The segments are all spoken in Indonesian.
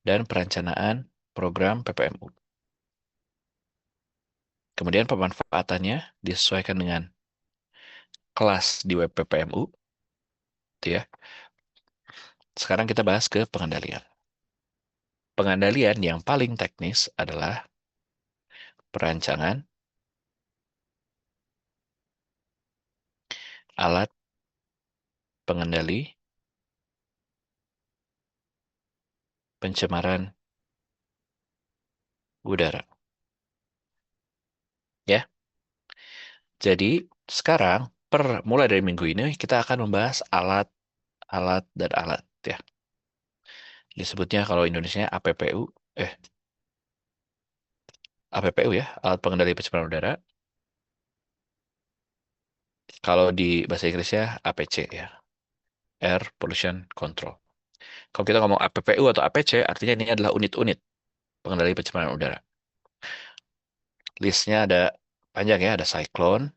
dan perencanaan program PPMU. Kemudian pemanfaatannya disesuaikan dengan kelas di web PPMU, gitu ya. Sekarang kita bahas ke pengendalian. Pengendalian yang paling teknis adalah perancangan alat pengendali pencemaran udara. Ya, jadi sekarang mulai dari minggu ini kita akan membahas alat dan alat ya. Disebutnya kalau Indonesia APPU, APPU ya, alat pengendali pencemaran udara. Kalau di bahasa Inggrisnya APC ya, Air Pollution Control. Kalau kita ngomong APPU atau APC, artinya ini adalah unit-unit pengendali pencemaran udara. Listnya ada panjang ya, ada cyclone,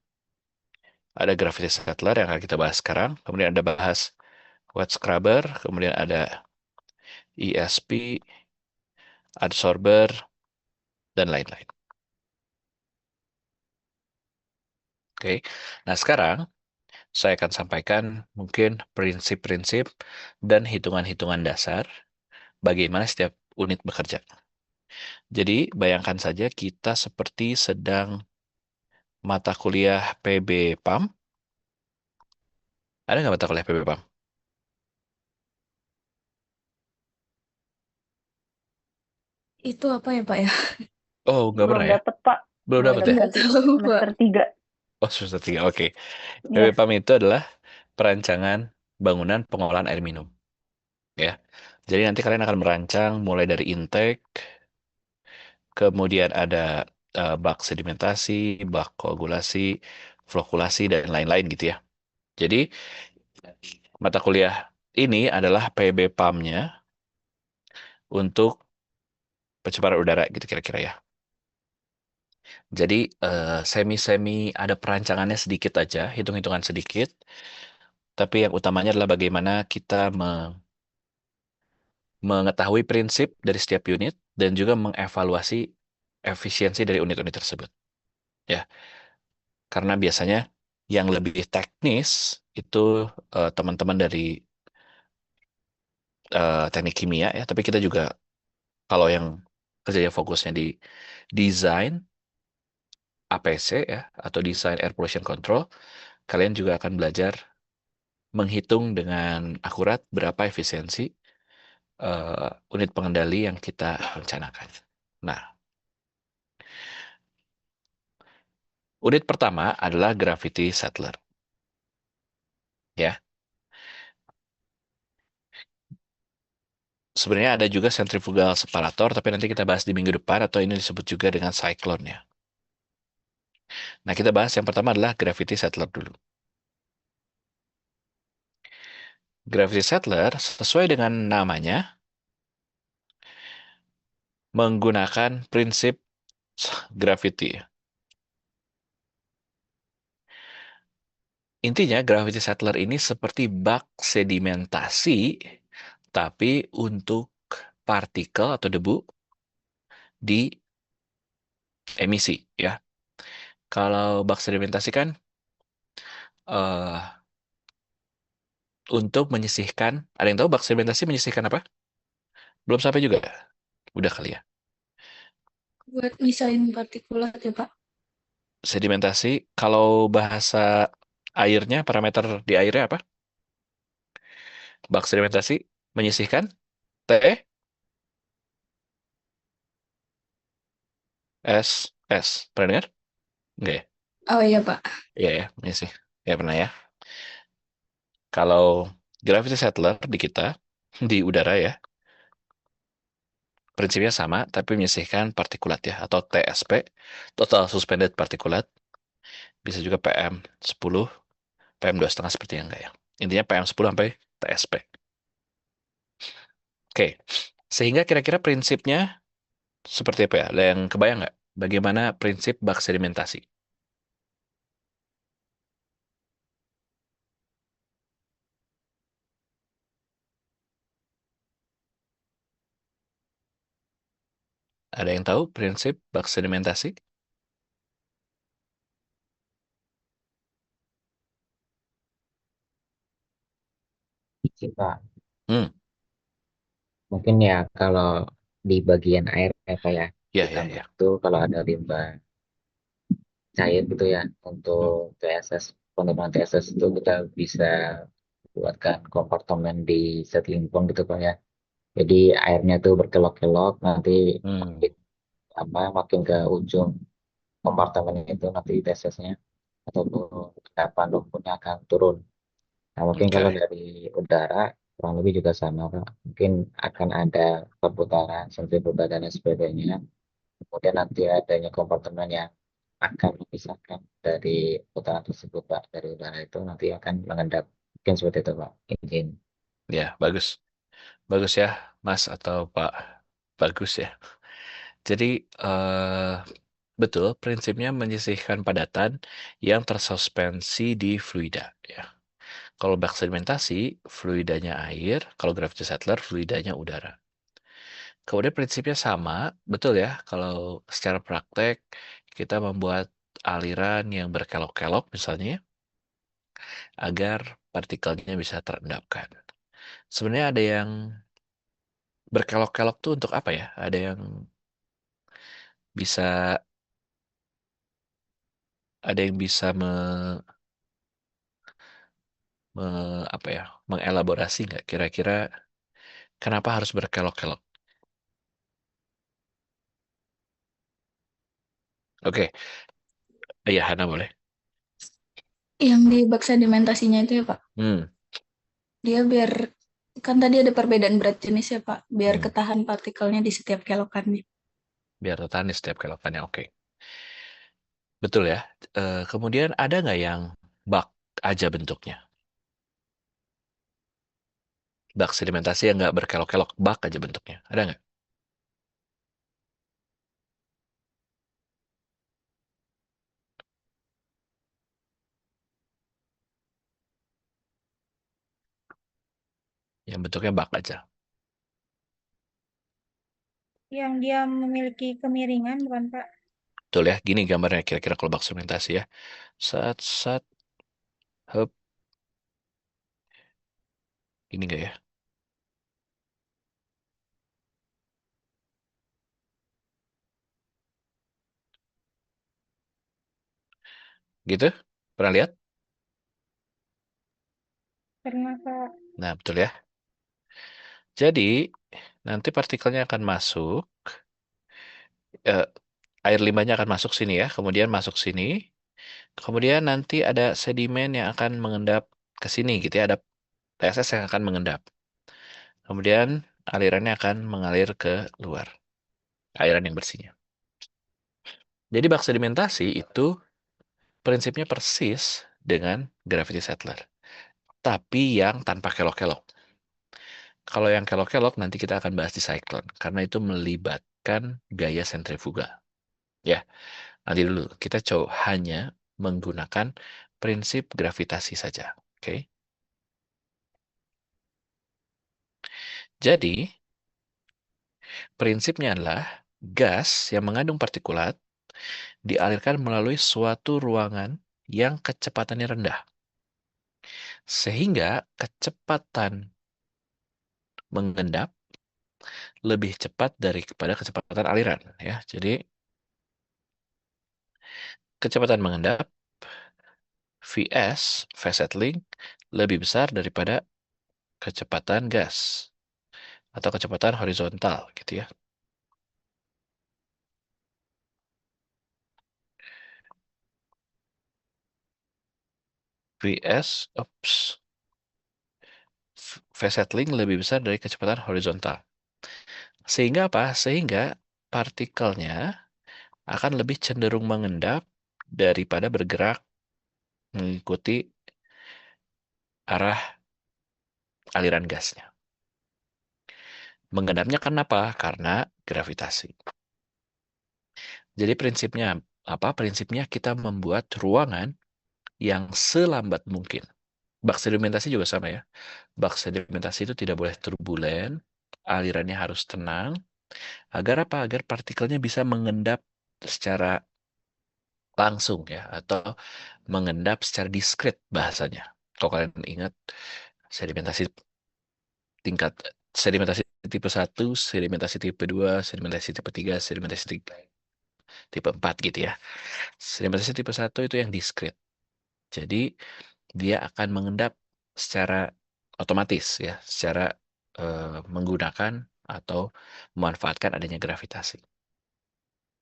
ada gravity settler yang akan kita bahas sekarang, kemudian ada bahas wet scrubber, kemudian ada ESP, absorber, dan lain-lain. Oke, nah sekarang saya akan sampaikan mungkin prinsip-prinsip dan hitungan-hitungan dasar bagaimana setiap unit bekerja. Jadi bayangkan saja kita seperti sedang mata kuliah PB PAM. Ada nggak mata kuliah PB PAM? Itu apa ya, Pak ya? Oh, nggak Belum pernah ya? dapet, Pak. Belum dapat ya? Nggak Nanti tahu, Pak. semester 3. Oh, semester 3. Oke. PB Ya, PAM itu adalah perancangan bangunan pengolahan air minum. Ya. Jadi nanti kalian akan merancang mulai dari intake, kemudian ada bak sedimentasi, bak koagulasi, flokulasi, dan lain-lain gitu ya. Jadi mata kuliah ini adalah PB PAM-nya untuk pencemaran udara gitu kira-kira ya. Jadi semi-semi ada perancangannya sedikit aja, hitung-hitungan sedikit. Tapi yang utamanya adalah bagaimana kita mengetahui prinsip dari setiap unit dan juga mengevaluasi efisiensi dari unit-unit tersebut. Ya, karena biasanya yang lebih teknis itu teman-teman dari teknik kimia ya, tapi kita juga kalau yang kerjanya fokusnya di desain APC ya atau desain air pollution control, kalian juga akan belajar menghitung dengan akurat berapa efisiensi unit pengendali yang kita rencanakan. Nah, unit pertama adalah gravity settler. Ya, sebenarnya ada juga centrifugal separator, tapi nanti kita bahas di minggu depan atau ini disebut juga dengan cyclone ya. Nah, kita bahas yang pertama adalah gravity settler dulu. Gravity settler sesuai dengan namanya menggunakan prinsip gravity. Intinya gravity settler ini seperti bak sedimentasi tapi untuk partikel atau debu di emisi ya. Kalau bak sedimentasi kan eh untuk menyisihkan, ada yang tahu bak sedimentasi menyisihkan apa? Belum sampai juga. Udah kali ya. Buat misahin partikulat ya, Pak. Sedimentasi, kalau bahasa airnya, parameter di airnya apa? Bak sedimentasi menyisihkan T, S, S. Pernah dengar? Enggak ya? Oh iya, Pak. Iya ya, menyisih. Ya pernah ya. Kalau gravity settler di kita, di udara ya, prinsipnya sama, tapi menyisihkan partikulat ya, atau TSP, total suspended particulate, bisa juga PM10, PM2,5 seperti yang enggak ya. Intinya PM10 sampai TSP. Oke, sehingga kira-kira prinsipnya seperti apa ya? Ada yang kebayang nggak? Bagaimana prinsip bak sedimentasi? Ada yang tahu prinsip bak sedimentasi? Sih, Pak. Hmm, Mungkin ya kalau di bagian air ya Pak ya, ya, di ya, tambak ya. itu kalau ada limbah cair gitu ya Hmm, untuk TSS, pengembangan TSS itu kita bisa buatkan kompartemen di settling pond gitu Pak ya. Jadi airnya tuh berkelok-kelok nanti hmm, makin makin ke ujung kompartemen itu nanti TSS-nya ataupun endapan lumpurnya akan turun. Nah, mungkin kalau oke. dari udara kurang lebih juga sama Pak. Mungkin akan ada perputaran sentrifuga dan lain sebagainya. Kemudian nanti adanya kompartemen yang akan memisahkan dari putaran tersebut Pak. Dari udara itu nanti akan mengendap. Mungkin seperti itu Pak. Izin. Ya, bagus. Bagus ya, Mas atau Pak. Bagus ya. Jadi, eh, betul, prinsipnya menyisihkan padatan yang tersuspensi di fluida. Ya. Kalau bak sedimentasi, fluidanya air. Kalau gravity settler, fluidanya udara. Kemudian prinsipnya sama, betul ya. Kalau secara praktek, kita membuat aliran yang berkelok-kelok misalnya, agar partikelnya bisa terendapkan. Sebenarnya ada yang berkelok-kelok tuh untuk apa ya? Ada yang bisa apa ya, mengelaborasi nggak kira-kira kenapa harus berkelok-kelok? Oke, iya Hana boleh. Yang di bak sedimentasinya itu ya Pak, Hmm, dia biar, kan tadi ada perbedaan berat jenis ya Pak, biar hmm, ketahan partikelnya di setiap kelokannya. biar tertahan di setiap kelokannya. Oke, betul ya. Kemudian ada nggak yang bak aja bentuknya? Bak sedimentasi yang nggak berkelok-kelok, bak aja bentuknya. Ada nggak? Yang bentuknya bak aja. Yang dia memiliki kemiringan, bukan Pak? Betul ya, gini gambarnya kira-kira kalau bak sedimentasi ya. Sat, sat, hop, gini nggak ya? Gitu? Pernah lihat? Pernah Pak. Nah, betul ya. Jadi, nanti partikelnya akan masuk, eh, air limbahnya akan masuk sini ya, kemudian masuk sini, kemudian nanti ada sedimen yang akan mengendap ke sini gitu ya, ada TSS yang akan mengendap. Kemudian alirannya akan mengalir ke luar, airan yang bersihnya. Jadi bak sedimentasi itu prinsipnya persis dengan gravity settler, tapi yang tanpa kelok-kelok. Kalau yang kelok-kelok nanti kita akan bahas di cyclone, karena itu melibatkan gaya sentrifuga. Ya, nanti dulu kita coba hanya menggunakan prinsip gravitasi saja. Oke. Jadi, prinsipnya adalah gas yang mengandung partikulat dialirkan melalui suatu ruangan yang kecepatannya rendah. Sehingga kecepatan mengendap lebih cepat daripada kecepatan aliran. Ya, jadi kecepatan mengendap Vs, phase settling, lebih besar daripada kecepatan gas atau kecepatan horizontal gitu ya. Vs, ups, phase settling lebih besar dari kecepatan horizontal. Sehingga apa? Sehingga partikelnya akan lebih cenderung mengendap daripada bergerak mengikuti arah aliran gasnya. Mengendapnya kenapa? Karena gravitasi. Jadi prinsipnya apa? Prinsipnya kita membuat ruangan yang selambat mungkin. Bak sedimentasi juga sama ya. Bak sedimentasi itu tidak boleh turbulen, alirannya harus tenang, Agar apa? Agar partikelnya bisa mengendap secara langsung ya, atau mengendap secara diskret bahasanya. Kalau kalian ingat sedimentasi tingkat sedimentasi tipe 1, sedimentasi tipe 2, sedimentasi tipe 3, sedimentasi tipe 4 gitu ya. Sedimentasi tipe 1 itu yang diskret. Jadi dia akan mengendap secara otomatis ya, secara menggunakan atau memanfaatkan adanya gravitasi.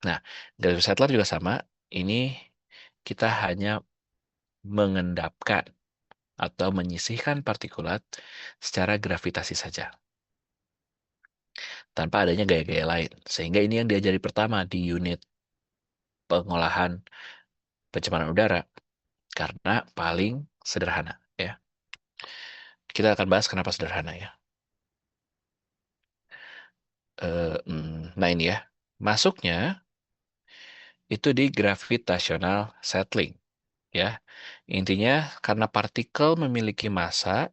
Nah, gravity settler juga sama. Ini kita hanya mengendapkan atau menyisihkan partikulat secara gravitasi saja, tanpa adanya gaya-gaya lain. Sehingga ini yang diajari pertama di unit pengolahan pencemaran udara, karena paling sederhana ya. Kita akan bahas kenapa sederhana ya. Nah ini ya, masuknya itu di gravitational settling ya. Intinya karena partikel memiliki massa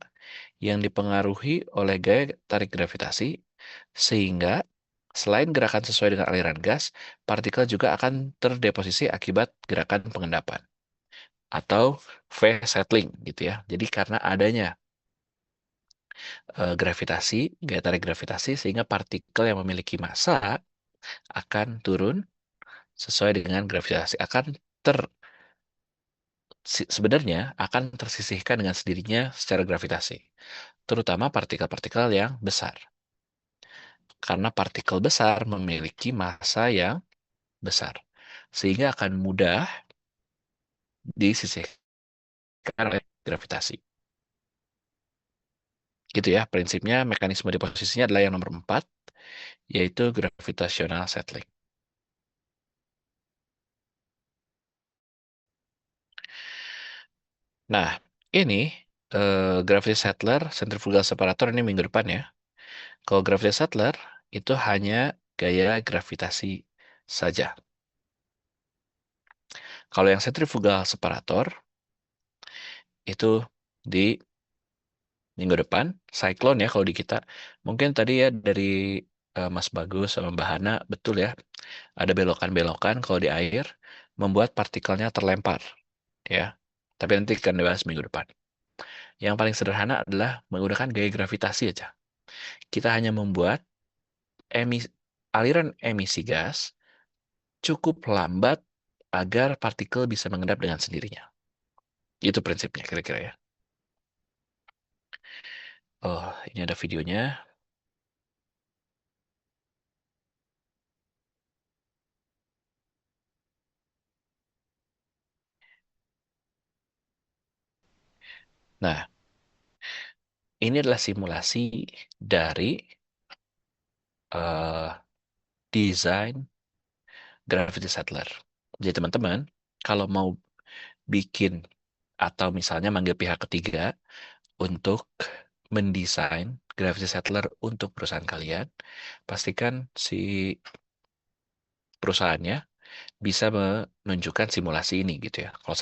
yang dipengaruhi oleh gaya tarik gravitasi, sehingga selain gerakan sesuai dengan aliran gas, partikel juga akan terdeposisi akibat gerakan pengendapan atau phase settling gitu ya. Jadi karena adanya gravitasi, gaya tarik gravitasi, sehingga partikel yang memiliki massa akan turun sesuai dengan gravitasi, akan sebenarnya akan tersisihkan dengan sendirinya secara gravitasi, terutama partikel-partikel yang besar. Karena partikel besar memiliki massa yang besar, sehingga akan mudah disisihkan oleh gravitasi. Gitu ya, prinsipnya mekanisme deposisinya adalah yang nomor 4, yaitu gravitational settling. Nah, ini gravity settler, centrifugal separator ini minggu depan ya. Kalau gravity settler itu hanya gaya gravitasi saja. Kalau yang centrifugal separator itu di minggu depan, cyclone ya kalau di kita. Mungkin tadi ya dari Mas Bagus sama Mbak Hana, betul ya. Ada belokan-belokan kalau di air, membuat partikelnya terlempar. Ya. Tapi nanti akan dibahas minggu depan. Yang paling sederhana adalah menggunakan gaya gravitasi aja. Kita hanya membuat aliran emisi gas cukup lambat agar partikel bisa mengendap dengan sendirinya. Itu prinsipnya kira-kira ya. Oh, ini ada videonya. Nah, ini adalah simulasi dari desain gravity settler. Jadi teman-teman, kalau mau bikin atau misalnya manggil pihak ketiga untuk mendesain gravity settler untuk perusahaan kalian, pastikan si perusahaannya bisa menunjukkan simulasi ini gitu ya. Kalau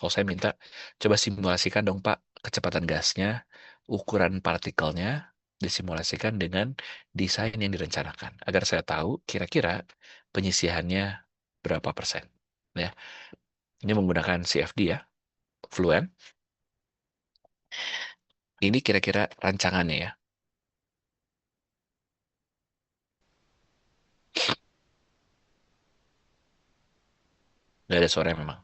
saya minta coba simulasikan dong Pak kecepatan gasnya, ukuran partikelnya disimulasikan dengan desain yang direncanakan agar saya tahu kira-kira penyisihannya berapa persen. Ya, ini menggunakan CFD ya, Fluent. Ini kira-kira rancangannya ya. Nggak ada suara memang.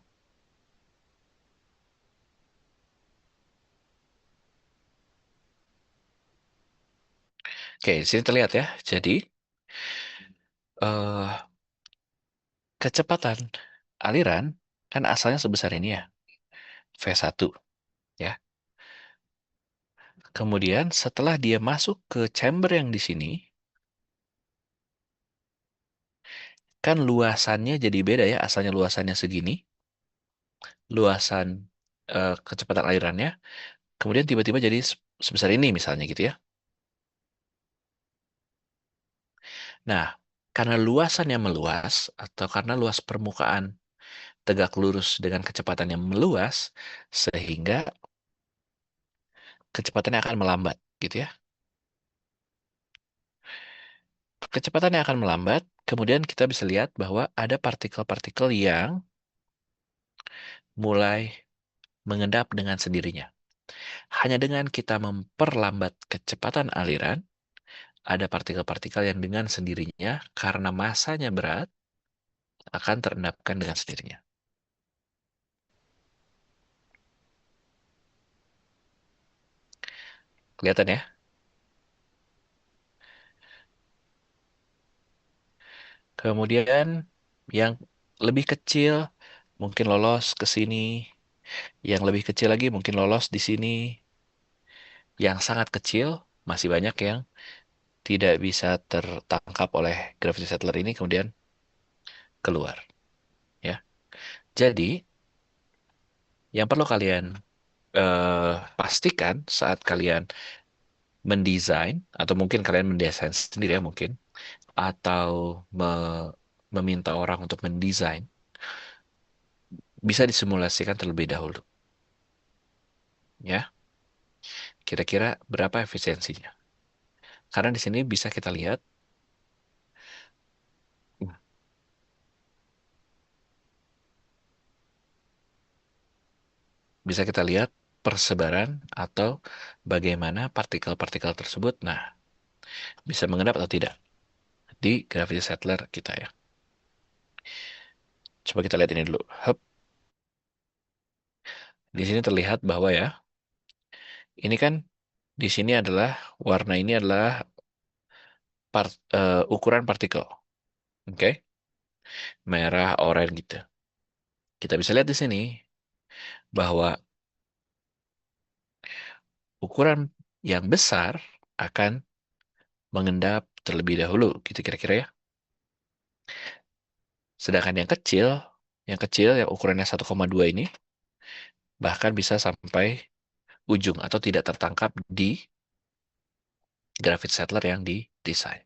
Oke, di sini terlihat ya. Jadi eh kecepatan aliran kan asalnya sebesar ini ya, V1 ya. Kemudian setelah dia masuk ke chamber yang di sini, kan luasannya jadi beda ya, asalnya luasannya segini, luasan kecepatan alirannya, kemudian tiba-tiba jadi sebesar ini misalnya gitu ya. Nah, karena luasannya meluas, atau karena luas permukaan tegak lurus dengan kecepatan yang meluas, sehingga kecepatannya akan melambat gitu ya. kecepatannya akan melambat, kemudian kita bisa lihat bahwa ada partikel-partikel yang mulai mengendap dengan sendirinya. Hanya dengan kita memperlambat kecepatan aliran, ada partikel-partikel yang dengan sendirinya, karena masanya berat, akan terendapkan dengan sendirinya. Kelihatan ya? Kemudian yang lebih kecil mungkin lolos ke sini, yang lebih kecil lagi mungkin lolos di sini, yang sangat kecil masih banyak yang tidak bisa tertangkap oleh gravity settler ini kemudian keluar, ya. Jadi yang perlu kalian pastikan saat kalian mendesain atau mungkin kalian mendesain sendiri ya mungkin atau meminta orang untuk mendesain bisa disimulasikan terlebih dahulu, ya. Kira-kira berapa efisiensinya? Karena di sini bisa kita lihat, bisa kita lihat persebaran atau bagaimana partikel-partikel tersebut, nah, bisa mengendap atau tidak di gravity settler kita ya. Coba kita lihat ini dulu. Hup. Di sini terlihat bahwa ya, ini kan di sini adalah warna ini adalah ukuran partikel, oke? Merah, oranye gitu. Kita bisa lihat di sini bahwa ukuran yang besar akan mengendap terlebih dahulu, gitu kira-kira ya. Sedangkan yang kecil yang ukurannya 1,2 ini bahkan bisa sampai ujung atau tidak tertangkap di gravity settler yang didesain.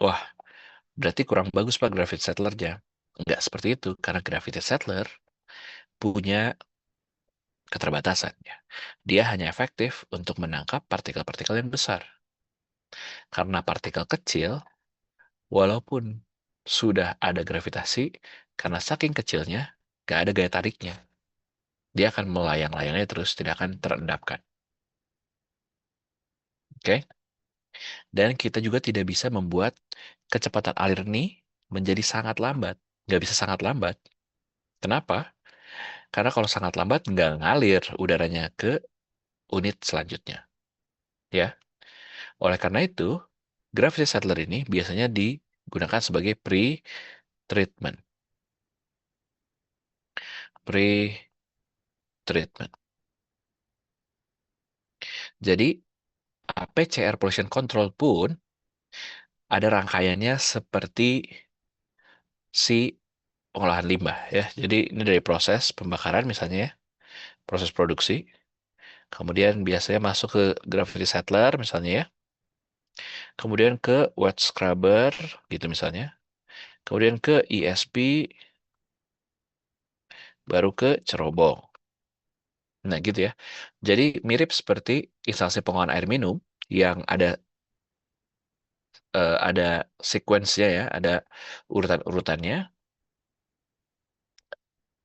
Wah, berarti kurang bagus Pak gravity settlernya. Enggak seperti itu, karena gravity settler punya keterbatasan ya. Dia hanya efektif untuk menangkap partikel-partikel yang besar. Karena partikel kecil, walaupun sudah ada gravitasi, karena saking kecilnya, nggak ada gaya tariknya. Dia akan melayang-layangnya terus, tidak akan terendapkan. Oke? Dan kita juga tidak bisa membuat kecepatan alir ini menjadi sangat lambat. Nggak bisa sangat lambat. Kenapa? Karena kalau sangat lambat, nggak ngalir udaranya ke unit selanjutnya. Ya. Oleh karena itu, gravity settler ini biasanya digunakan sebagai pre-treatment. Pre-treatment. Jadi, APCR pollution control pun ada rangkaiannya seperti si pengolahan limbah ya. Jadi ini dari proses pembakaran misalnya ya, proses produksi. Kemudian biasanya masuk ke gravity settler misalnya ya. Kemudian ke wet scrubber gitu misalnya. Kemudian ke ESP, baru ke cerobong. Nah gitu ya. Jadi mirip seperti instalasi pengolahan air minum yang ada sequence-nya ya, ada urutan-urutannya.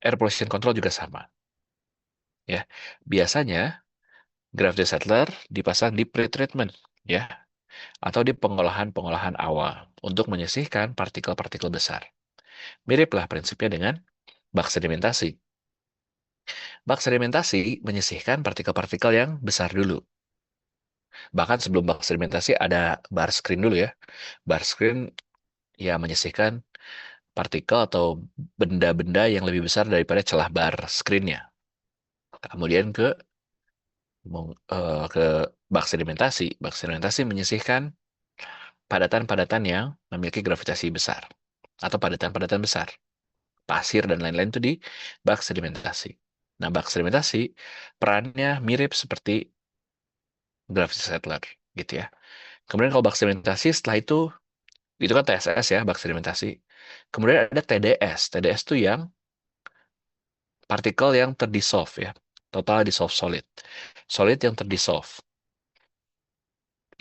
Air pollution control juga sama. Ya, biasanya gravity settler dipasang di pre-treatment ya, atau di pengolahan-pengolahan awal untuk menyisihkan partikel-partikel besar. Miriplah prinsipnya dengan bak sedimentasi. Bak sedimentasi menyisihkan partikel-partikel yang besar dulu. Bahkan sebelum bak sedimentasi ada bar screen dulu ya. Bar screen ya menyisihkan partikel atau benda-benda yang lebih besar daripada celah bar screen-nya. Kemudian ke bak sedimentasi. Bak sedimentasi menyisihkan padatan-padatan yang memiliki gravitasi besar atau padatan-padatan besar. Pasir dan lain-lain itu di bak sedimentasi. Nah, bak sedimentasi perannya mirip seperti gravity settler gitu ya. Kemudian kalau bak sedimentasi setelah itu kan TSS ya, bak sedimentasi. Kemudian ada TDS. TDS itu yang partikel yang terdissolve ya. Total dissolved solid. Solid yang terdissolve.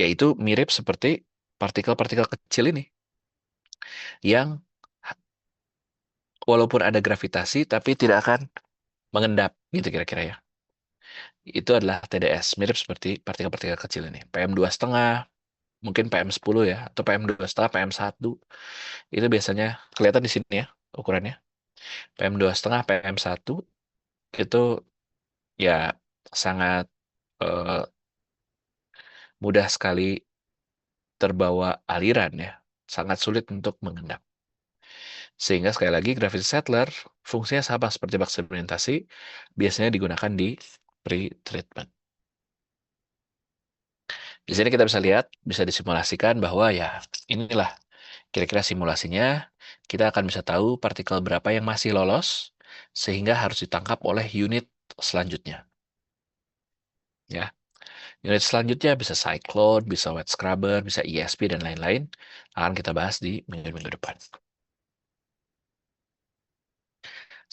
yaitu mirip seperti partikel-partikel kecil ini yang walaupun ada gravitasi tapi tidak akan mengendap gitu kira-kira ya. Itu adalah TDS, mirip seperti partikel-partikel kecil ini. PM2,5, mungkin PM10 ya, atau PM2,5, PM1. Itu biasanya kelihatan di sini ya ukurannya. PM2,5, PM1 itu ya sangat eh, mudah sekali terbawa aliran ya. Sangat sulit untuk mengendap. Sehingga sekali lagi gravity settler fungsinya sama seperti bak sedimentasi, biasanya digunakan di pre-treatment. Di sini kita bisa lihat, bisa disimulasikan bahwa ya inilah kira-kira simulasinya. Kita akan bisa tahu partikel berapa yang masih lolos, sehingga harus ditangkap oleh unit selanjutnya. Ya, unit selanjutnya bisa cyclone, bisa wet scrubber, bisa ESP, dan lain-lain. Akan kita bahas di minggu-minggu depan.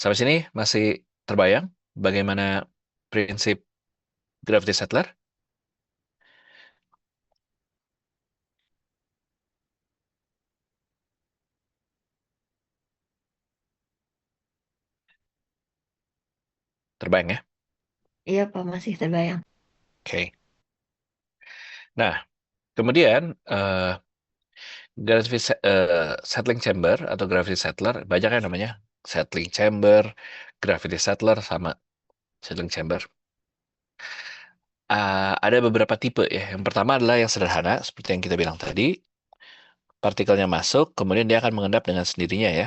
Sampai sini masih terbayang bagaimana prinsip gravity settler? Terbayang ya? Iya, Pak, masih terbayang. Oke. Nah, kemudian settling chamber atau gravity settler, banyak yang namanya settling chamber, gravity settler, sama settling chamber. Ada beberapa tipe ya. Yang pertama adalah yang sederhana, seperti yang kita bilang tadi. Partikelnya masuk, kemudian dia akan mengendap dengan sendirinya ya.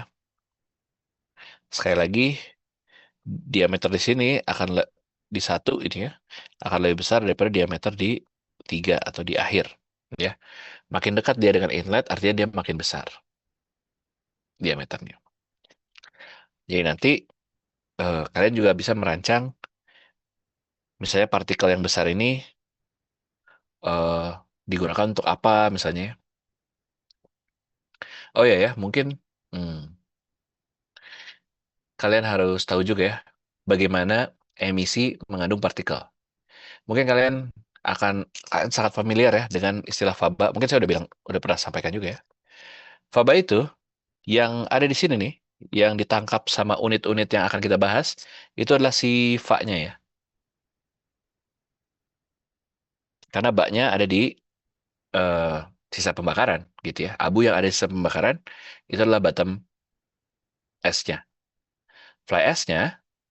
Sekali lagi, diameter di sini akan di satu ini ya, akan lebih besar daripada diameter di tiga atau di akhir. Ya, makin dekat dia dengan inlet, artinya dia makin besar diameternya. Jadi nanti kalian juga bisa merancang, misalnya partikel yang besar ini eh, digunakan untuk apa misalnya. Oh ya ya, mungkin hmm, kalian harus tahu juga ya bagaimana emisi mengandung partikel. Mungkin kalian akan sangat familiar ya dengan istilah faba. Mungkin saya udah pernah sampaikan juga ya. Faba itu yang ada di sini nih, yang ditangkap sama unit-unit yang akan kita bahas, itu adalah si fa-nya ya. Karena baknya ada di eh, sisa pembakaran gitu ya. Abu yang ada di sisa pembakaran itu adalah bottom S-nya. Fly S-nya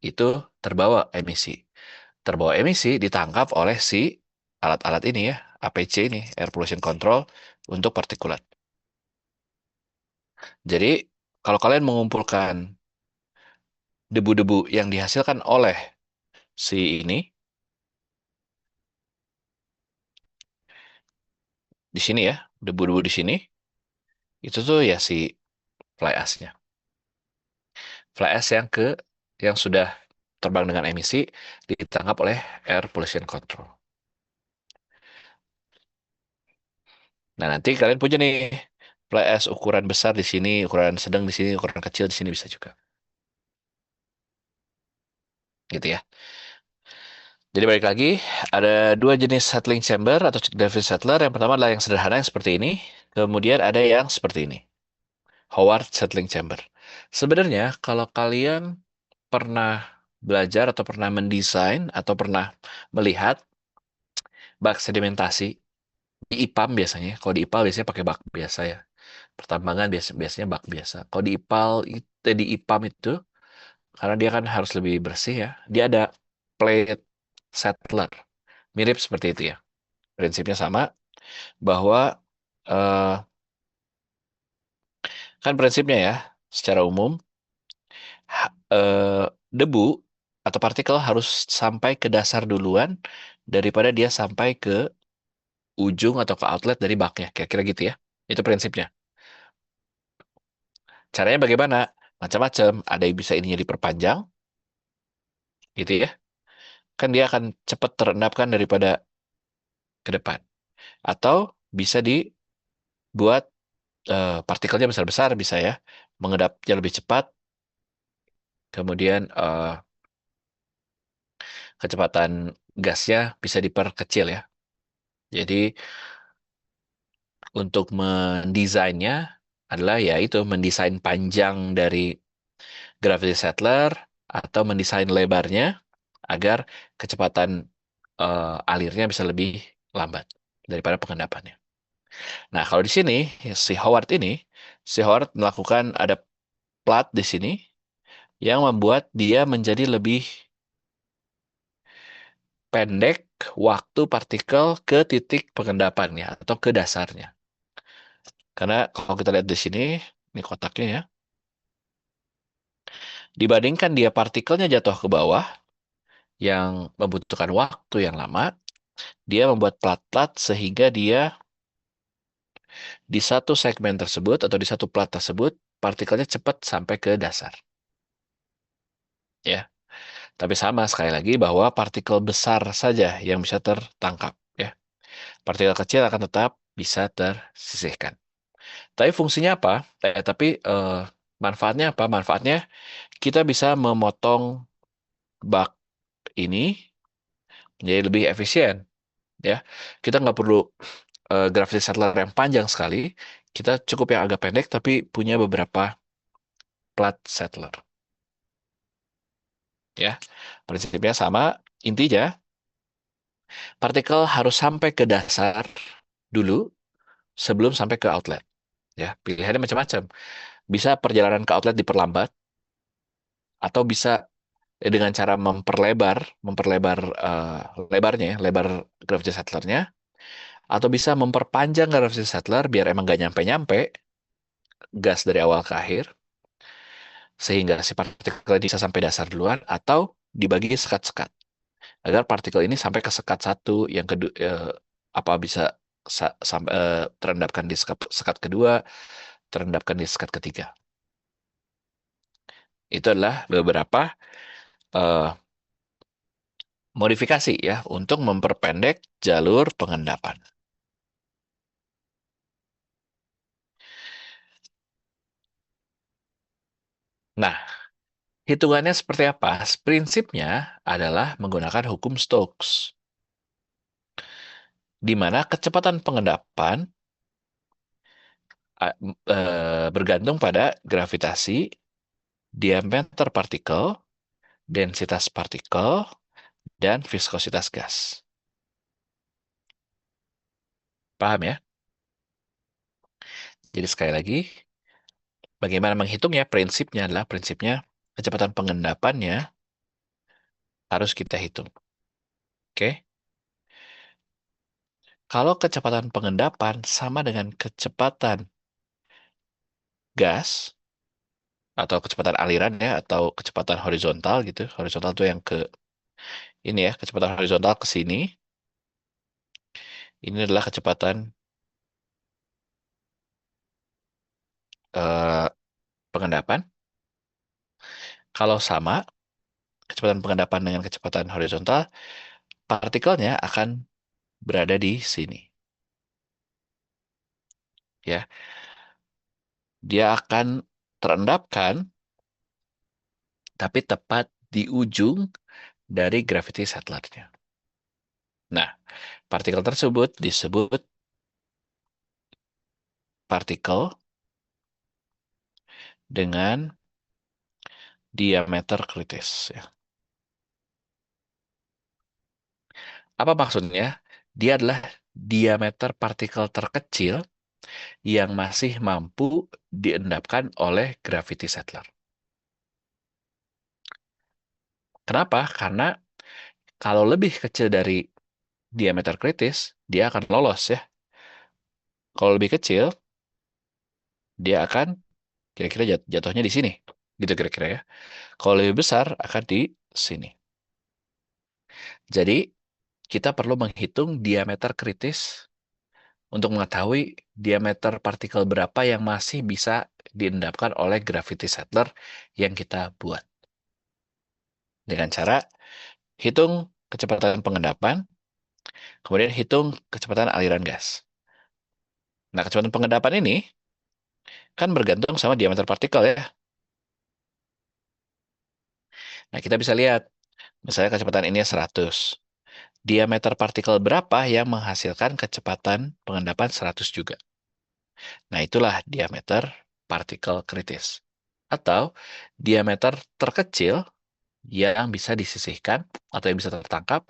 itu terbawa emisi. Terbawa emisi ditangkap oleh si alat-alat ini ya, APC ini, Air Pollution Control untuk partikulat. Jadi kalau kalian mengumpulkan debu-debu yang dihasilkan oleh si ini di sini ya, debu-debu di sini itu tuh ya si fly ash-nya. Fly ash yang sudah terbang dengan emisi ditangkap oleh Air Pollution Control. Nah, nanti kalian punya nih fly ash ukuran besar di sini, ukuran sedang di sini, ukuran kecil di sini bisa juga. Gitu ya. Jadi balik lagi, ada dua jenis settling chamber atau gravity settler. Yang pertama adalah yang sederhana yang seperti ini. Kemudian ada yang seperti ini. Howard settling chamber. Sebenarnya kalau kalian pernah belajar atau pernah mendesain atau pernah melihat bak sedimentasi di IPAM biasanya, kalau di IPAL biasanya pakai bak biasa ya. Pertambangan biasanya bak biasa. Kalau di IPAL itu di IPAM itu karena dia kan harus lebih bersih ya. Dia ada plate settler. Mirip seperti itu ya. Prinsipnya sama bahwa eh, kan prinsipnya ya secara umum debu atau partikel harus sampai ke dasar duluan daripada dia sampai ke ujung atau ke outlet dari baknya. Kira-kira gitu ya. Itu prinsipnya. Caranya bagaimana? Macam-macam. Ada yang bisa ininya diperpanjang, gitu ya. Kan dia akan cepat terendapkan daripada ke depan. Atau bisa dibuat partikelnya besar-besar bisa ya. Mengedapnya lebih cepat. Kemudian kecepatan gasnya bisa diperkecil ya. Jadi untuk mendesainnya adalah yaitu mendesain panjang dari gravity settler atau mendesain lebarnya agar kecepatan alirnya bisa lebih lambat daripada pengendapannya. Nah, kalau di sini si Howard melakukan ada plat di sini yang membuat dia menjadi lebih pendek waktu partikel ke titik pengendapannya atau ke dasarnya. Karena kalau kita lihat di sini, ini kotaknya ya, dibandingkan dia partikelnya jatuh ke bawah yang membutuhkan waktu yang lama, dia membuat plat-plat sehingga dia di satu segmen tersebut atau di satu plat tersebut partikelnya cepat sampai ke dasar. Ya, tapi sama sekali lagi bahwa partikel besar saja yang bisa tertangkap. Ya, partikel kecil akan tetap bisa tersisihkan. Tapi fungsinya apa? Manfaatnya apa? Manfaatnya kita bisa memotong bak ini menjadi lebih efisien. Ya, kita nggak perlu gravity settler yang panjang sekali. Kita cukup yang agak pendek tapi punya beberapa plat settler. Ya, prinsipnya sama. Intinya partikel harus sampai ke dasar dulu sebelum sampai ke outlet. Ya, pilihannya macam-macam. Bisa perjalanan ke outlet diperlambat atau bisa dengan cara memperlebar lebarnya, lebar gravity settlernya, atau bisa memperpanjang gravity settler biar emang nggak nyampe-nyampe gas dari awal ke akhir, sehingga si partikel ini bisa sampai dasar duluan, atau dibagi sekat-sekat agar partikel ini sampai ke sekat satu, yang kedua apa bisa sampai terendapkan di sekat kedua, terendapkan di sekat ketiga. Itu adalah beberapa eh, modifikasi ya untuk memperpendek jalur pengendapan. Nah, hitungannya seperti apa? Prinsipnya adalah menggunakan hukum Stokes, di mana kecepatan pengendapan bergantung pada gravitasi, diameter partikel, densitas partikel, dan viskositas gas. Paham ya? Jadi sekali lagi, bagaimana menghitungnya? Prinsipnya kecepatan pengendapannya harus kita hitung. Oke? Kalau kecepatan pengendapan sama dengan kecepatan gas atau kecepatan aliran ya, atau kecepatan horizontal gitu. Horizontal itu yang ke ini ya, kecepatan horizontal ke sini. Ini adalah kecepatan eh, pengendapan. Kalau sama kecepatan pengendapan dengan kecepatan horizontal, partikelnya akan berada di sini. Ya, dia akan terendapkan tapi tepat di ujung dari gravity settlernya. Nah, partikel tersebut disebut partikel dengan diameter kritis. Ya. Apa maksudnya? Dia adalah diameter partikel terkecil yang masih mampu diendapkan oleh gravity settler. Kenapa? Karena kalau lebih kecil dari diameter kritis, dia akan lolos ya. Kalau lebih kecil, dia akan kira-kira jatuhnya di sini. Gitu kira-kira ya. Kalau lebih besar, akan di sini. Jadi, kita perlu menghitung diameter kritis untuk mengetahui diameter partikel berapa yang masih bisa diendapkan oleh gravity settler yang kita buat. Dengan cara hitung kecepatan pengendapan, kemudian hitung kecepatan aliran gas. Nah, kecepatan pengendapan ini kan bergantung sama diameter partikel ya. Nah, kita bisa lihat, misalnya kecepatan ini 100. Diameter partikel berapa yang menghasilkan kecepatan pengendapan 100 juga. Nah, itulah diameter partikel kritis. Atau diameter terkecil yang bisa disisihkan atau yang bisa tertangkap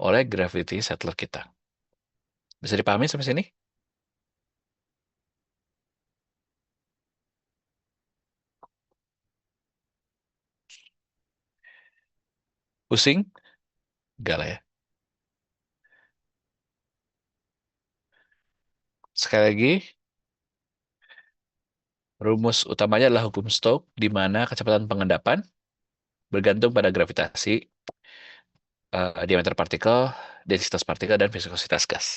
oleh gravity settler kita. Bisa dipahami sampai sini? Pusing? Enggak lah ya. Sekali lagi, rumus utamanya adalah hukum Stokes, di mana kecepatan pengendapan bergantung pada gravitasi, diameter partikel, densitas partikel, dan viskositas gas.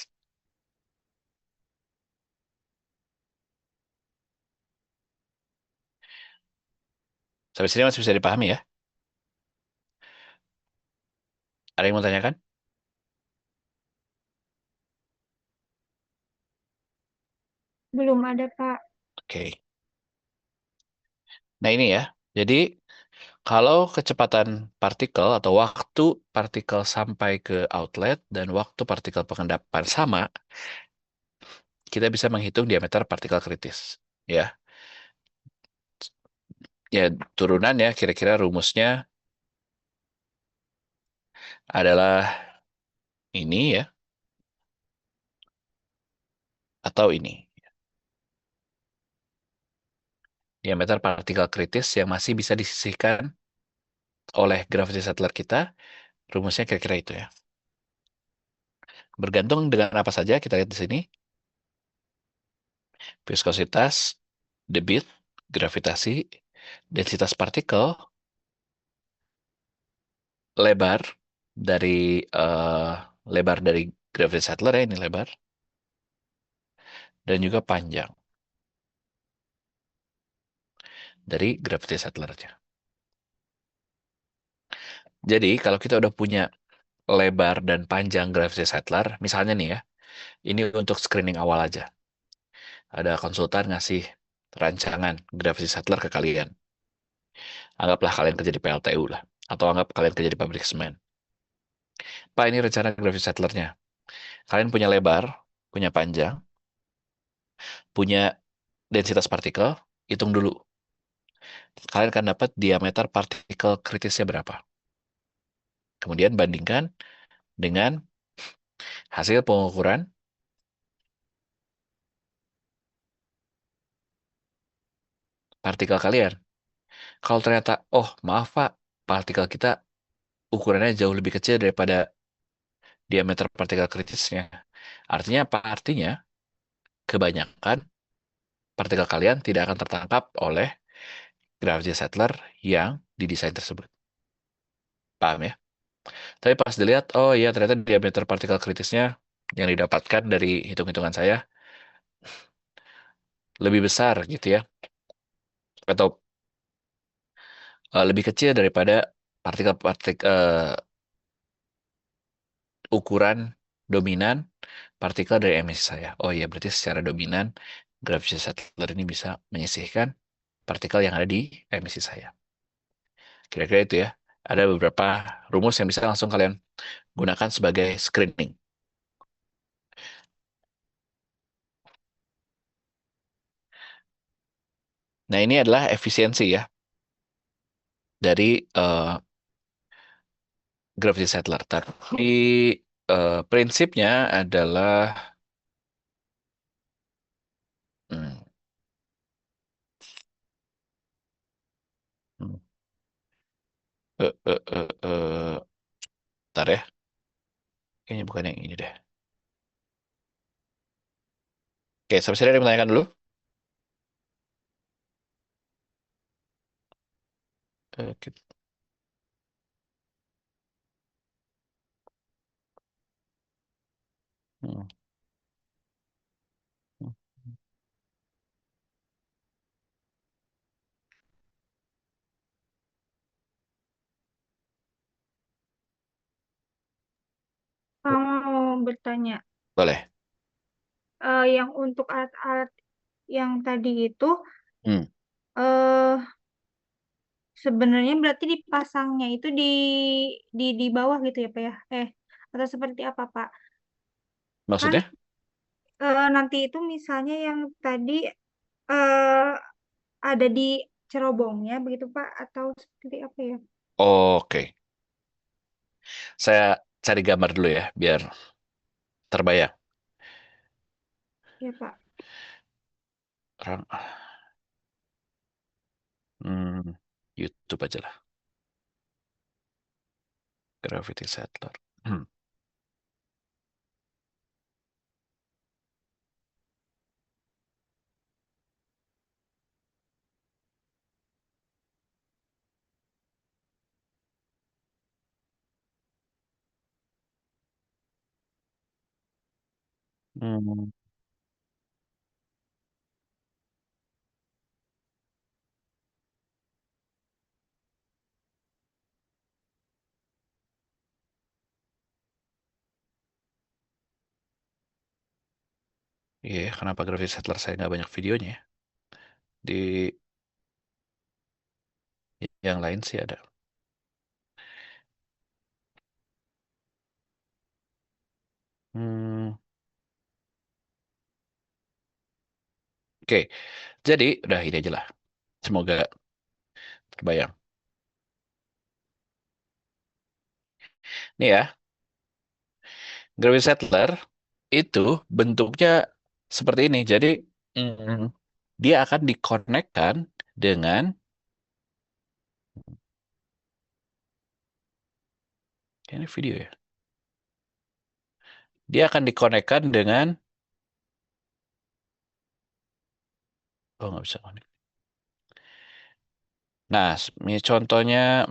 Sampai sini masih bisa dipahami ya? Ada yang mau tanyakan? Belum ada, Pak. Oke. Nah ini ya, jadi kalau kecepatan partikel atau waktu partikel sampai ke outlet dan waktu partikel pengendapan sama, kita bisa menghitung diameter partikel kritis. Ya, ya turunan ya, kira-kira rumusnya adalah ini ya, atau ini. Diameter partikel kritis yang masih bisa disisihkan oleh gravity settler kita, rumusnya kira-kira itu ya. Bergantung dengan apa saja, kita lihat di sini. Viskositas, debit, gravitasi, densitas partikel, lebar dari lebar dari gravity settler ya, ini lebar, dan juga panjang dari gravity settlernya. Jadi kalau kita udah punya lebar dan panjang gravity settler, misalnya nih ya, ini untuk screening awal aja. Ada konsultan ngasih rancangan gravity settler ke kalian. Anggaplah kalian kerja di PLTU lah, atau anggap kalian kerja di pabrik semen. Pak, ini rencana gravity settlernya. Kalian punya lebar, punya panjang, punya densitas partikel, hitung dulu. Kalian akan dapat diameter partikel kritisnya berapa. Kemudian bandingkan dengan hasil pengukuran partikel kalian. Kalau ternyata, oh maaf Pak, partikel kita ukurannya jauh lebih kecil daripada diameter partikel kritisnya. Artinya apa? Artinya kebanyakan partikel kalian tidak akan tertangkap oleh gravity settler yang didesain tersebut. Paham ya? Tapi pas dilihat, oh iya ternyata diameter partikel kritisnya yang didapatkan dari hitung-hitungan saya lebih besar gitu ya. Atau lebih kecil daripada partikel-partikel ukuran dominan partikel dari emisi saya. Oh iya, berarti secara dominan gravity settler ini bisa menyisihkan partikel yang ada di emisi saya. Kira-kira itu ya. Ada beberapa rumus yang bisa langsung kalian gunakan sebagai screening. Nah, ini adalah efisiensi ya dari gravity settler. Tapi prinsipnya adalah hmm, hmm, eh, eh, eh, eh, bentar ya. Kayaknya bukan yang ini deh. Oke, sampai sini ada yang menanyakan dulu. Oke. Hmm, hmm, Mau bertanya, boleh. yang untuk alat-alat yang tadi itu, Hmm, eh sebenarnya berarti dipasangnya itu di bawah gitu ya, Pak ya? Atau seperti apa, Pak? Kan maksudnya? nanti itu misalnya yang tadi eh ada di cerobongnya begitu Pak atau seperti apa ya? Oke, saya cari gambar dulu ya, biar terbayang. Ya Pak. Orang, hmm, YouTube aja lah, Gravity Settler. Hmm. Hmm. Iya, kenapa Gravity Settler saya nggak banyak videonya ya? Di yang lain sih ada. Hmm. Oke, jadi udah ini aja lah. Semoga terbayang. Nih ya, Gravity Settler itu bentuknya seperti ini. Jadi mm, dia akan dikonekkan dengan ini video ya. Dia akan dikonekkan dengan oh nggak bisa konek. Nah, ini contohnya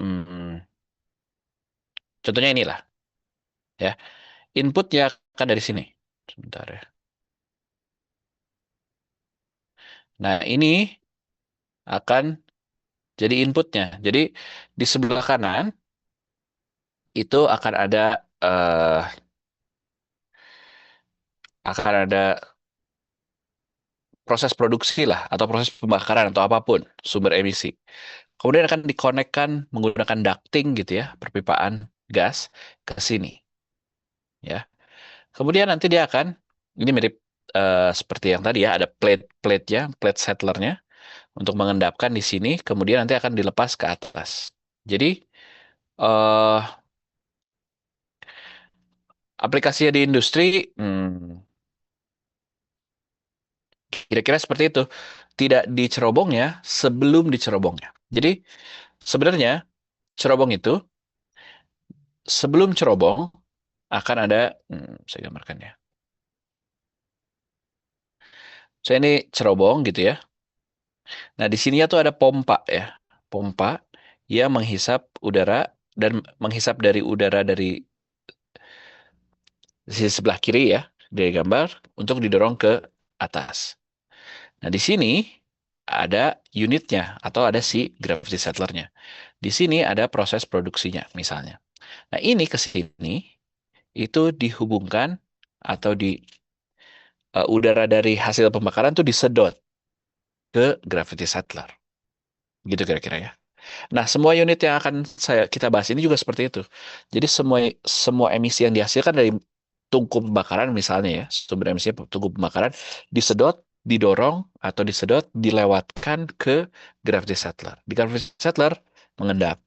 contohnya inilah ya. Inputnya akan dari sini. Sebentar ya. Nah, ini akan jadi inputnya. Jadi di sebelah kanan itu akan ada proses produksi lah atau proses pembakaran atau apapun sumber emisi. Kemudian akan dikonekkan menggunakan ducting gitu ya, perpipaan gas ke sini ya. Kemudian nanti dia akan ini mirip seperti yang tadi ya, ada plate-platenya, plate settlernya untuk mengendapkan di sini, kemudian nanti akan dilepas ke atas. Jadi eh aplikasinya di industri kira-kira seperti itu. Tidak di cerobongnya, sebelum di cerobongnya. Jadi sebenarnya cerobong itu sebelum cerobong akan ada, saya gambarkan ya. Saya ini cerobong gitu ya. Nah di sininya tuh ada pompa ya, pompa yang menghisap udara dan menghisap dari udara dari sisi sebelah kiri ya dari gambar untuk didorong ke atas. Nah di sini ada unitnya atau ada si gravity settlernya. Di sini ada proses produksinya misalnya. Nah ini ke sini itu dihubungkan atau di udara dari hasil pembakaran tuh disedot ke gravity settler. Gitu kira-kira ya. Nah, semua unit yang akan kita bahas ini juga seperti itu. Jadi semua semua emisi yang dihasilkan dari tungku pembakaran misalnya ya, sumber emisi tungku pembakaran disedot, didorong atau disedot, dilewatkan ke gravity settler. Di gravity settler mengendap,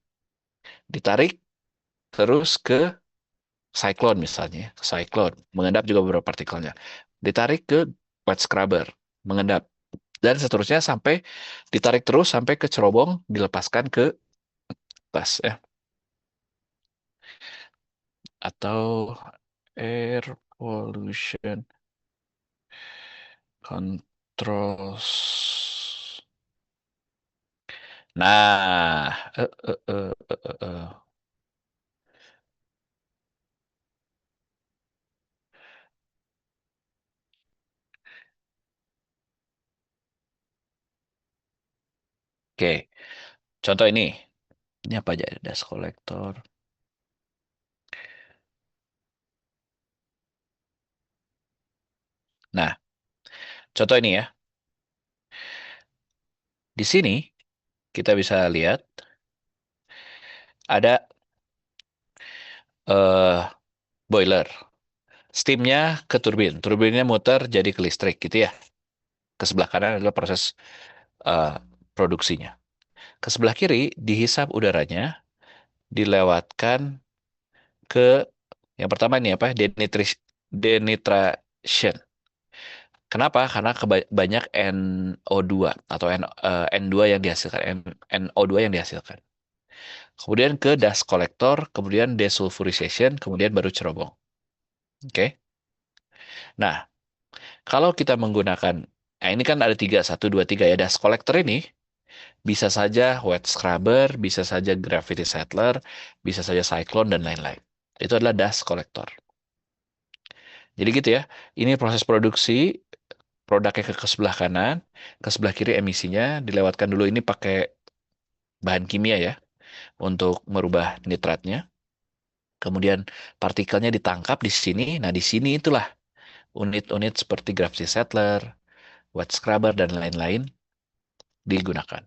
ditarik terus ke cyclone misalnya, ya. Ke cyclone mengendap juga beberapa partikelnya. Ditarik ke wet scrubber, mengendap dan seterusnya sampai ditarik terus sampai ke cerobong dilepaskan ke atas ya. Atau air pollution controls. Nah, oke, contoh ini. Ini apa aja? Dust collector. Nah, contoh ini ya. Di sini kita bisa lihat ada boiler. Steamnya ke turbin. Turbinnya muter jadi ke listrik gitu ya. Ke sebelah kanan adalah proses eh, produksinya. Ke sebelah kiri dihisap udaranya, dilewatkan ke yang pertama ini apa? Denitration. Kenapa? Karena banyak NO2 atau N2 yang dihasilkan, NO2 yang dihasilkan. Kemudian ke dust collector, kemudian desulfurization, kemudian baru cerobong. Oke. Nah, kalau kita menggunakan, nah ini kan ada tiga, satu, dua, tiga ya. Dust collector ini bisa saja wet scrubber, bisa saja gravity settler, bisa saja cyclone, dan lain-lain. Itu adalah dust collector. Jadi gitu ya, ini proses produksi, produknya ke sebelah kanan, ke sebelah kiri emisinya, dilewatkan dulu ini pakai bahan kimia ya, untuk merubah nitratnya. Kemudian partikelnya ditangkap di sini, nah di sini itulah unit-unit seperti gravity settler, wet scrubber, dan lain-lain digunakan.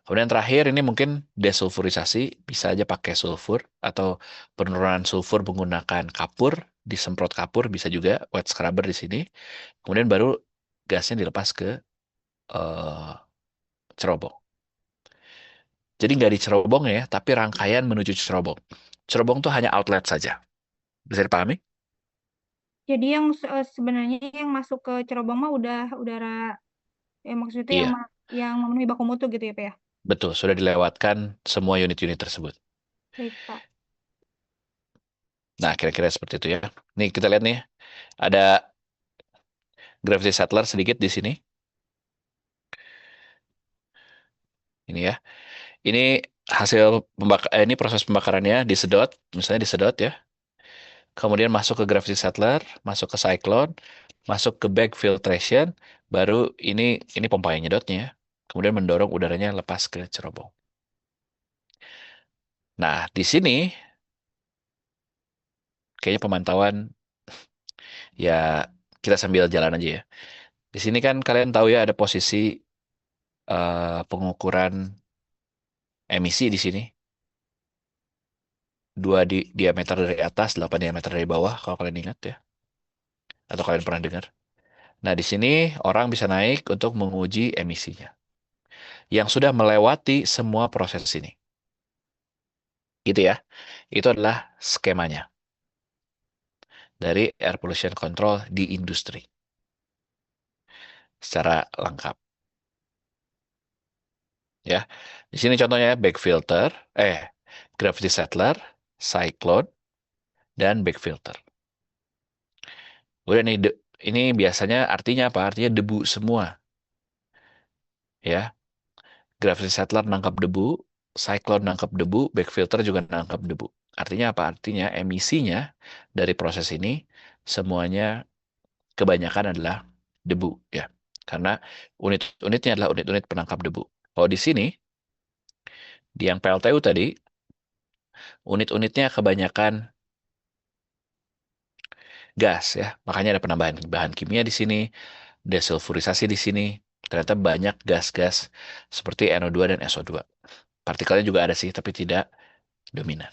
Kemudian terakhir ini mungkin desulfurisasi, bisa aja pakai sulfur atau penurunan sulfur menggunakan kapur, disemprot kapur, bisa juga wet scrubber di sini. Kemudian baru gasnya dilepas ke eh, cerobong. Jadi nggak di cerobong ya, tapi rangkaian menuju cerobong. Cerobong tuh hanya outlet saja. Bisa dipahami? Jadi yang sebenarnya yang masuk ke cerobong mah udah udara, maksudnya yang Iya, yang memenuhi baku mutu gitu ya Pak ya. betul. Sudah dilewatkan semua unit-unit tersebut. Baik Pak. Nah, kira-kira seperti itu ya. Nih, kita lihat nih. Ada gravity settler sedikit di sini. Ini ya. Ini hasil ini proses pembakarannya disedot, misalnya disedot ya. Kemudian masuk ke gravity settler, masuk ke cyclone, masuk ke bag filtration, baru ini pompa yang nyedotnya ya. Kemudian mendorong udaranya lepas ke cerobong. Nah, di sini kayaknya pemantauan ya kita sambil jalan aja ya. Di sini kan kalian tahu ya ada posisi pengukuran emisi di sini. Dua diameter dari atas, 8 diameter dari bawah, kalau kalian ingat ya. Atau kalian pernah dengar. Nah, di sini orang bisa naik untuk menguji emisinya. Yang sudah melewati semua proses ini. Gitu ya. Itu adalah skemanya dari air pollution control di industri. Secara lengkap. Ya. Di sini contohnya bag filter, gravity settler, cyclone, dan bag filter. Udah nih, ini biasanya artinya apa? Artinya debu semua. Ya. Gravity settler nangkap debu, cyclone nangkap debu, bag filter juga nangkap debu. Artinya apa? Artinya emisinya dari proses ini semuanya kebanyakan adalah debu ya. Karena unit-unitnya adalah unit-unit penangkap debu. Kalau di sini, di yang PLTU tadi, unit-unitnya kebanyakan gas ya. Makanya ada penambahan bahan kimia di sini, desulfurisasi di sini. Ternyata banyak gas-gas seperti NO2 dan SO2. Partikelnya juga ada sih, tapi tidak dominan.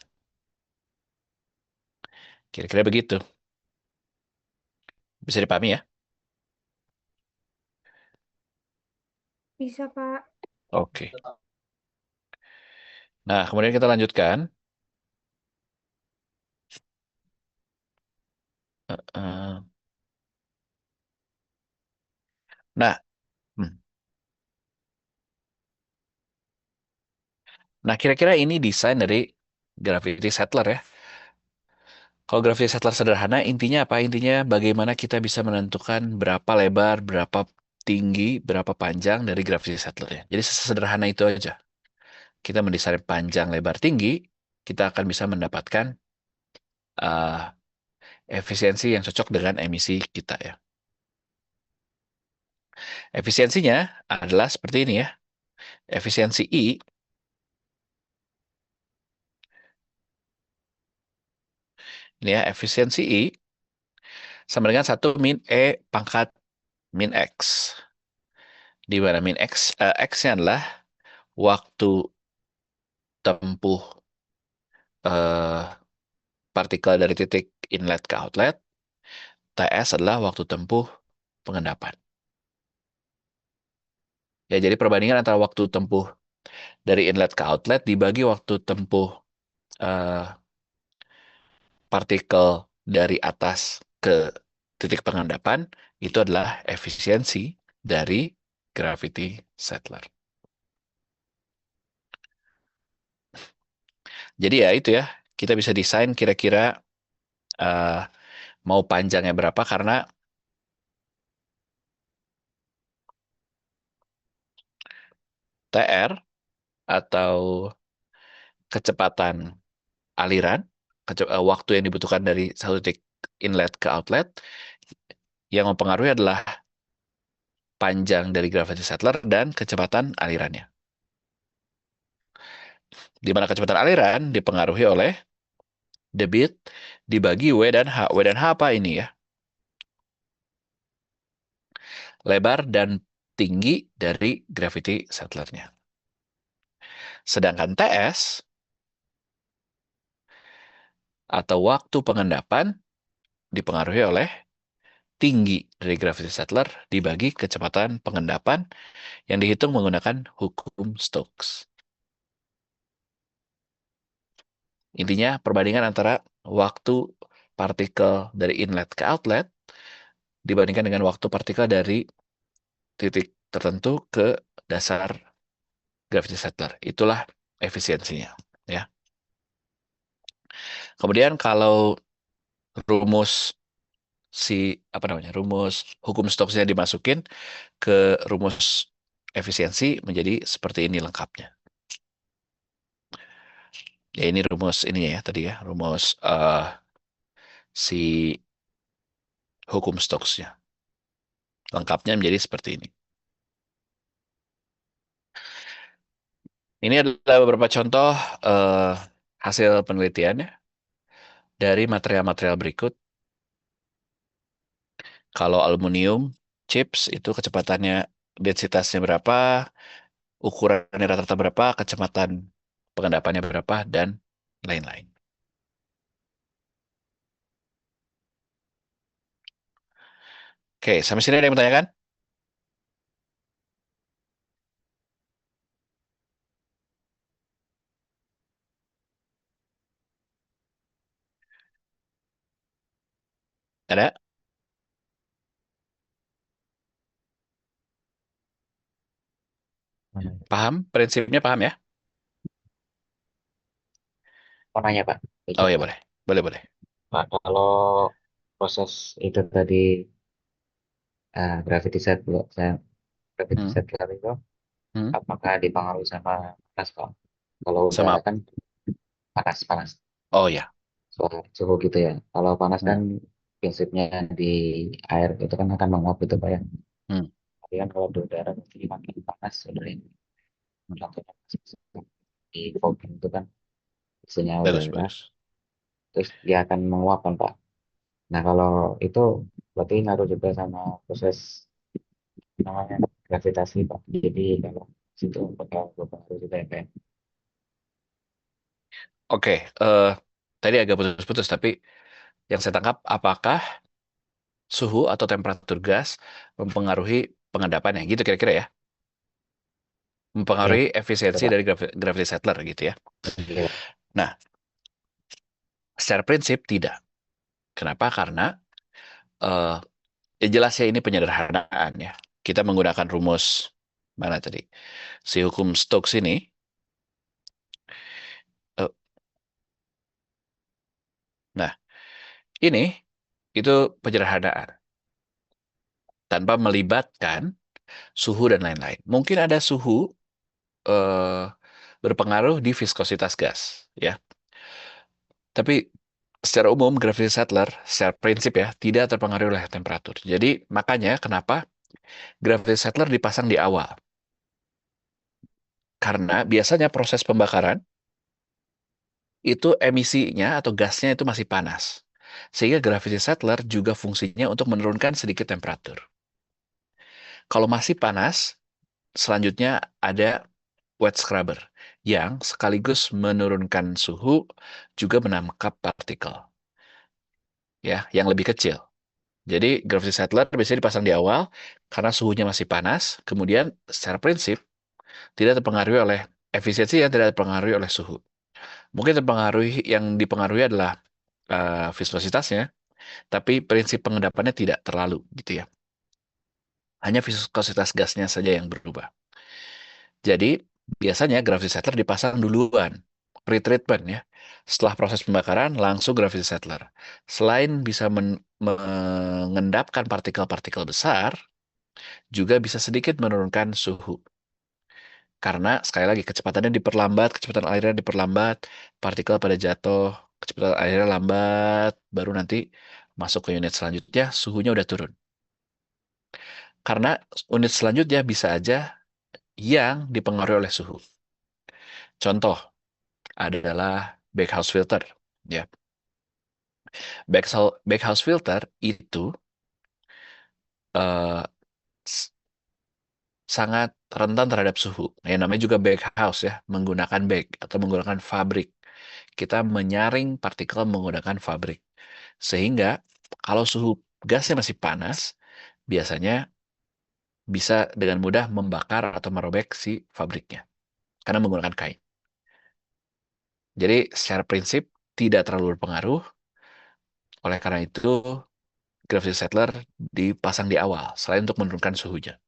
Kira-kira begitu. Bisa dipahami ya? Bisa Pak. Oke. Nah, kemudian kita lanjutkan. Eh, Nah, hmm. Nah, kira-kira ini desain dari gravity settler ya. Kalau gravity settler sederhana, intinya apa? Intinya bagaimana kita bisa menentukan berapa lebar, berapa tinggi, berapa panjang dari gravity settler ya. Jadi sesederhana itu aja. Kita mendesain panjang, lebar, tinggi, kita akan bisa mendapatkan uh, efisiensi yang cocok dengan emisi kita ya. Efisiensinya adalah seperti ini ya. Efisiensi I ini ya, efisiensi I sama dengan 1 min E pangkat min X. Di mana min X, X-nya adalah waktu tempuh eh, partikel dari titik inlet ke outlet. TS adalah waktu tempuh pengendapan. Ya, jadi perbandingan antara waktu tempuh dari inlet ke outlet dibagi waktu tempuh eh, partikel dari atas ke titik pengendapan itu adalah efisiensi dari gravity settler. Jadi ya itu ya, kita bisa desain kira-kira eh, mau panjangnya berapa karena TR atau kecepatan aliran, waktu yang dibutuhkan dari satu titik inlet ke outlet yang mempengaruhi adalah panjang dari gravity settler dan kecepatan alirannya. Di mana kecepatan aliran dipengaruhi oleh debit dibagi W dan H. W dan H apa ini ya? Lebar dan tinggi dari gravity settlernya. Sedangkan TS atau waktu pengendapan dipengaruhi oleh tinggi dari gravity settler dibagi kecepatan pengendapan yang dihitung menggunakan hukum Stokes. Intinya perbandingan antara waktu partikel dari inlet ke outlet dibandingkan dengan waktu partikel dari titik tertentu ke dasar gravity settler. Itulah efisiensinya, ya. Kemudian kalau rumus rumus hukum Stokesnya dimasukin ke rumus efisiensi menjadi seperti ini lengkapnya. Ya ini rumus ini ya tadi ya, rumus si hukum Stokesnya. Lengkapnya menjadi seperti ini. Ini adalah beberapa contoh hasil penelitian ya, dari material-material berikut. Kalau aluminium chips itu kecepatannya densitasnya berapa, ukurannya rata-rata berapa, kecepatan pengendapannya berapa, dan lain-lain. Oke, sampai sini ada yang bertanyakan? Ada? Paham? Prinsipnya paham ya? Mau nanya Pak, Oh izin ya Pak. boleh. Boleh, boleh. Pak, kalau proses itu tadi gravity settler, gravity Hmm. settler itu Hmm. apakah dipengaruhi sama panas Pak? Kalau udara Sama. kan panas Oh ya. soal suhu gitu ya. Kalau panas kan Hmm. prinsipnya di air itu kan akan menguap gitu Pak ya. Hmm. Tapi kan kalau di udara mungkin makin panas udah ini. Contohnya di fogging itu kan isinya Bagus, udara, bagus. terus dia akan menguap kan Pak. Nah kalau itu berarti ngaruh juga sama proses namanya gravitasi Pak. Jadi kalau situ bakal berpengaruh juga ya Pak. Ya? Oke, tadi agak putus-putus, tapi yang saya tangkap apakah suhu atau temperatur gas mempengaruhi pengendapannya, gitu kira-kira ya? Iya, Mempengaruhi betul efisiensi Pak. dari gravity settler gitu ya? Iya, Pak. Nah, secara prinsip tidak. Kenapa? Karena eh ya jelas ya ini penyederhanaan ya. Kita menggunakan rumus mana tadi? Si hukum Stokes ini. eh, nah, ini itu penyederhanaan tanpa melibatkan suhu dan lain-lain. Mungkin ada suhu eh, berpengaruh di viskositas gas, ya. Tapi secara umum gravity settler secara prinsip ya tidak terpengaruh oleh temperatur. Jadi makanya kenapa gravity settler dipasang di awal. Karena biasanya proses pembakaran itu emisinya atau gasnya itu masih panas. Sehingga gravity settler juga fungsinya untuk menurunkan sedikit temperatur. Kalau masih panas, selanjutnya ada wet scrubber yang sekaligus menurunkan suhu juga menangkap partikel ya yang lebih kecil. Jadi gravity settler biasanya dipasang di awal karena suhunya masih panas. Kemudian secara prinsip tidak terpengaruhi oleh efisiensi yang tidak terpengaruhi oleh suhu. Mungkin yang dipengaruhi adalah viskositasnya, tapi prinsip pengendapannya tidak terlalu gitu ya. Hanya viskositas gasnya saja yang berubah. Jadi biasanya gravity settler dipasang duluan, pre-treatment ya. Setelah proses pembakaran langsung gravity settler. Selain bisa mengendapkan partikel-partikel besar, juga bisa sedikit menurunkan suhu. Karena sekali lagi kecepatannya diperlambat, kecepatan airnya diperlambat, partikel pada jatuh, kecepatan airnya lambat, baru nanti masuk ke unit selanjutnya suhunya udah turun. Karena unit selanjutnya bisa aja yang dipengaruhi oleh suhu. Contoh adalah backhouse filter. Ya, backhouse filter itu eh, sangat rentan terhadap suhu. Yang namanya juga backhouse ya, menggunakan bag atau menggunakan fabrik. Kita menyaring partikel menggunakan fabrik. Sehingga kalau suhu gasnya masih panas, biasanya bisa dengan mudah membakar atau merobek si fabriknya. Karena menggunakan kain. Jadi secara prinsip tidak terlalu berpengaruh. Oleh karena itu, gravity settler dipasang di awal, selain untuk menurunkan suhunya.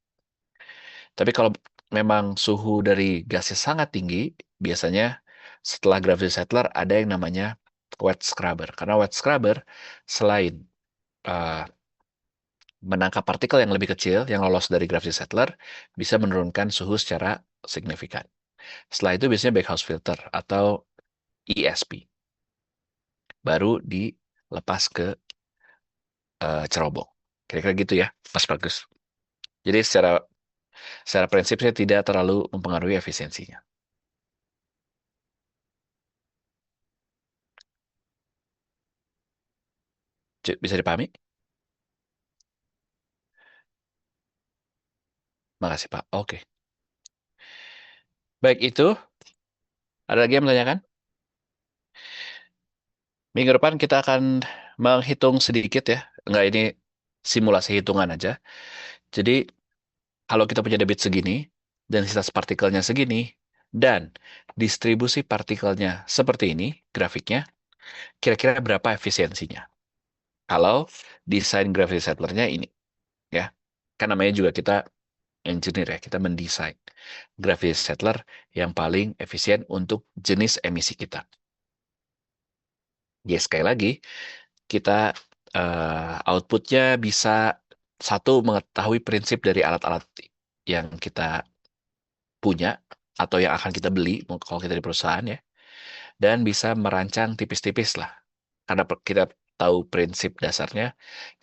Tapi kalau memang suhu dari gasnya sangat tinggi, biasanya setelah gravity settler ada yang namanya wet scrubber. Karena wet scrubber selain uh, menangkap partikel yang lebih kecil yang lolos dari gravity settler, bisa menurunkan suhu secara signifikan. Setelah itu biasanya backhouse filter atau ESP. Baru dilepas ke cerobong. Kira-kira gitu ya, Mas Bagus. Jadi secara prinsipnya tidak terlalu mempengaruhi efisiensinya. Bisa dipahami? Makasih, Pak. Oke. Baik, itu. Ada lagi yang menanyakan? Minggu depan kita akan menghitung sedikit ya. Enggak, ini simulasi hitungan aja. Jadi, kalau kita punya debit segini, densitas partikelnya segini, dan distribusi partikelnya seperti ini, grafiknya, kira-kira berapa efisiensinya? Kalau desain gravity settlernya ini, ya. Kan namanya juga kita engineer ya, kita mendesain gravity settler yang paling efisien untuk jenis emisi kita. Ya, sekali lagi, kita outputnya bisa satu mengetahui prinsip dari alat-alat yang kita punya atau yang akan kita beli kalau kita di perusahaan ya, dan bisa merancang tipis-tipis lah. Karena kita tahu prinsip dasarnya,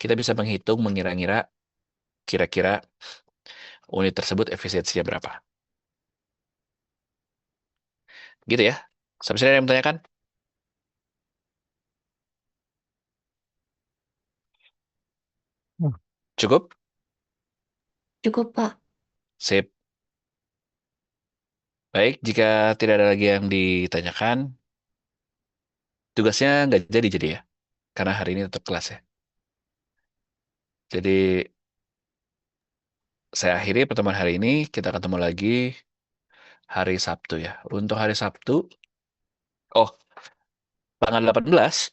kita bisa menghitung mengira-ngira kira-kira unit tersebut efisiensinya berapa. Gitu ya. Sampai sini ada yang menanyakan? Cukup? Cukup, Pak. Sip. Baik, jika tidak ada lagi yang ditanyakan, tugasnya nggak jadi ya. Karena hari ini tetap kelas ya. Jadi, saya akhiri pertemuan hari ini. Kita ketemu lagi hari Sabtu ya. Untuk hari Sabtu, oh, tanggal 18,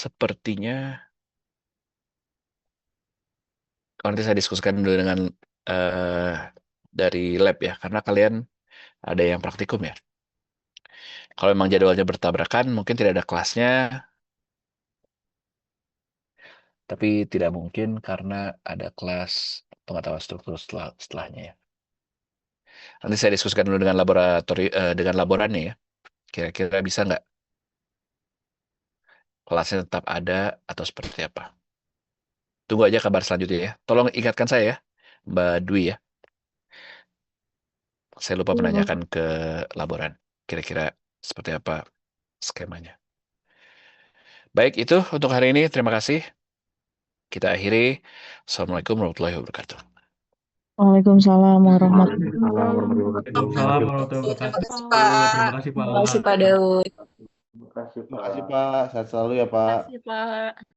sepertinya, nanti saya diskusikan dulu dengan eh, dari lab ya. Karena kalian ada yang praktikum ya. Kalau memang jadwalnya bertabrakan, mungkin tidak ada kelasnya, tapi tidak mungkin karena ada kelas pengetahuan struktur setelahnya ya. Nanti saya diskusikan dulu dengan dengan laborannya ya. Kira-kira bisa nggak kelasnya tetap ada atau seperti apa? Tunggu aja kabar selanjutnya ya. Tolong ingatkan saya ya, Mbak Dwi ya. Saya lupa Iya, menanyakan Bapak. ke laboran. Kira-kira seperti apa skemanya. Baik, itu untuk hari ini. Terima kasih. Kita akhiri. Assalamualaikum warahmatullahi wabarakatuh. Waalaikumsalam warahmatullahi Waalaikumsalam warahmatullahi wabarakatuh. Waalaikumsalam warahmatullahi wabarakatuh. Terima kasih, wabarakatuh. Pak. Terima kasih, Terima Pak. kasih, Pak Daud. Terima kasih, Makasih Pak. Pak, sehat selalu ya Pak. Makasih, Pak.